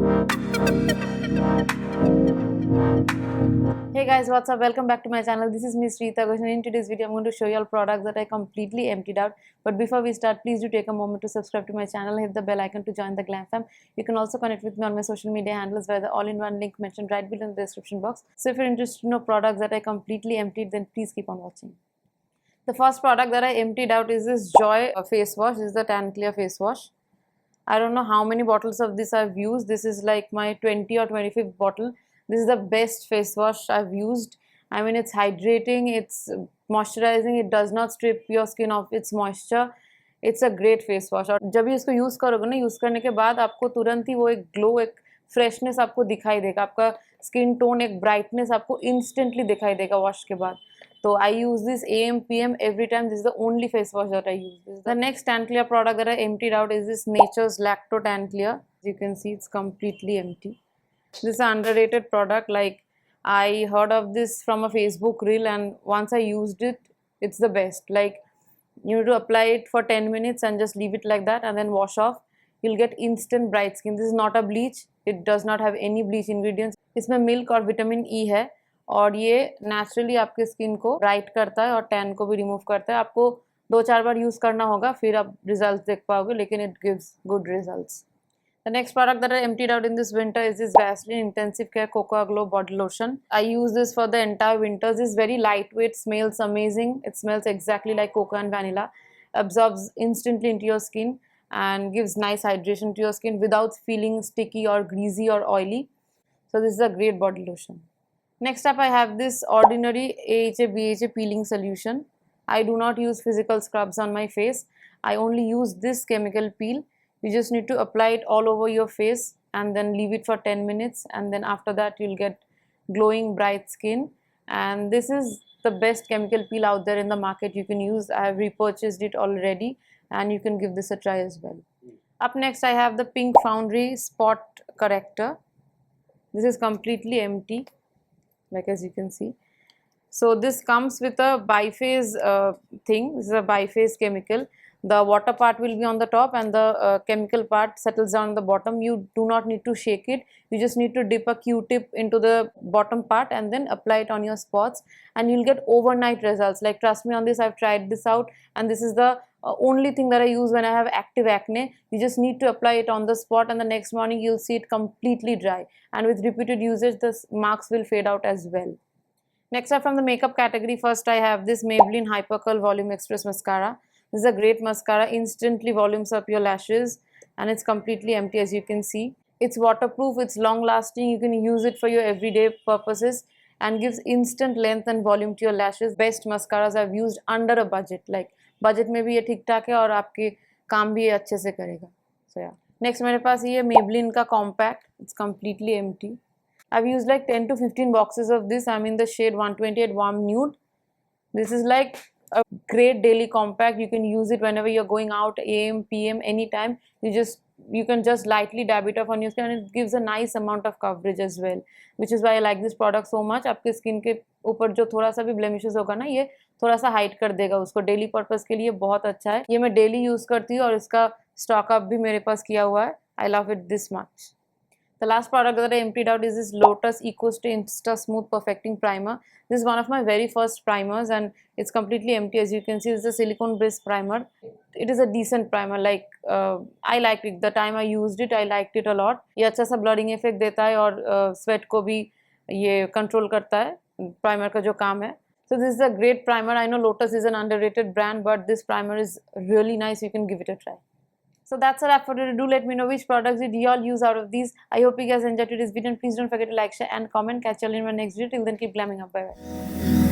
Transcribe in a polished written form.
Hey guys, what's up? Welcome back to my channel. This is Miss Rita Ghosh, and in today's video I'm going to show you all products that I completely emptied out. But before we start, please do take a moment to subscribe to my channel, hit the bell icon to join the Glam Fam. You can also connect with me on my social media handles via the all-in-one link mentioned right below in the description box. So if you're interested to know products that I completely emptied, then please keep on watching. The first product that I emptied out is this Joy face wash. This is the Tan Clear face wash. I don't know how many bottles of this I've used. This is like my 20 or 25th bottle. This is the best face wash I've used. I mean, it's hydrating, it's moisturizing, it does not strip your skin of its moisture. It's a great face wash. और जब भी इसको use करोगे ना, use करने के बाद आपको तुरंत ही वो एक ग्लो, एक फ्रेशनेस आपको दिखाई देगा. आपका स्किन टोन, एक ब्राइटनेस आपको इंस्टेंटली दिखाई देगा वॉश के बाद. So I use this AM PM every time. This is the only face wash that I use. The next Tan Clear product that I emptied out is this Nature's Lacto Tan Clear. As you can see, it's completely empty. This is an underrated product. Like, I heard of this from a Facebook reel, and once I used it, it's the best. Like, you need to apply it for 10 minutes and just leave it like that and then wash off. You'll get instant bright skin. This is not a bleach. It does not have any bleach ingredients. इसमें milk और vitamin E है और ये naturally आपके skin को bright करता है और टैन को भी रिमूव करता है. आपको 2-4 बार यूज़ करना होगा, फिर आप रिजल्ट देख पाओगे, लेकिन it gives good results. The next product that I emptied out in this winter is this Vaseline Intensive Care Cocoa Glow Body Lotion. I use this for the entire winter. This is very lightweight, smells amazing. It smells exactly like cocoa and vanilla. Absorbs instantly into your skin and gives nice hydration to your skin without feeling sticky or greasy or oily. So this is a great body lotion. Next up, I have this Ordinary AHA BHA Peeling Solution. I do not use physical scrubs on my face. I only use this chemical peel. You just need to apply it all over your face and then leave it for 10 minutes, and then after that you'll get glowing bright skin. And this is the best chemical peel out there in the market you can use. I have repurchased it already and you can give this a try as well. Up next, I have the Pink Foundry Spot Corrector. This is completely empty, like as you can see. So this comes with a biphase thing. This is a biphase chemical. The water part will be on the top and the chemical part settles down on the bottom. You do not need to shake it. You just need to dip a Q-tip into the bottom part and then apply it on your spots, and you'll get overnight results. Like, trust me on this, I've tried this out, and this is the only thing that I use when I have active acne. You just need to apply it on the spot, and the next morning you'll see it completely dry, and with repeated usage the marks will fade out as well. Next up, from the makeup category, first I have this Maybelline Hyper Curl Volume Express Mascara. This is a great mascara, instantly volumes up your lashes, and it's completely empty, as you can see. It's waterproof, it's long lasting, you can use it for your everyday purposes and gives instant length and volume to your lashes. Best mascaras I've used under a budget. Like, budget में भी ये ठीक ठाक है और आपके काम भी ये अच्छे से करेगा. So yeah. Next मेरे पास ये Maybelline का Compact. It's completely empty. I've used like 10 to 15 boxes of this. I'm in the shade 128 Warm Nude. This is like a great daily compact. You can use it whenever you're going out, AM, PM, anytime. You can just lightly dab it off on your skin, and it gives a nice amount of coverage as well, which is why I like this product so much. आपके skin के ऊपर जो थोड़ा सा भी blemishes होगा ना, ये थोड़ा सा हाइड कर देगा उसको. डेली पर्पस के लिए बहुत अच्छा है. ये मैं डेली यूज़ करती हूँ और इसका स्टॉक अप भी मेरे पास किया हुआ है. I love it this much. The last product that I emptied out is this Lotus Eco Stay Insta Smooth Perfecting Primer. This is one of my very first primers and it's completely empty. As you can see, this is a silicone based primer. It is a decent primer. Like, I liked it. The time I used it, I liked it a lot. ये अच्छा सा blurring effect देता है और sweat को भी ये control करता है. Primer का जो काम है. So this is a great primer. I know Lotus is an underrated brand, but this primer is really nice. You can give it a try. So that's a wrap for today. Do let me know which products did you all use out of these. I hope you guys enjoyed today's video, and please don't forget to like, share and comment. Catch you all in my next video. Till then, keep glamming up. Bye bye.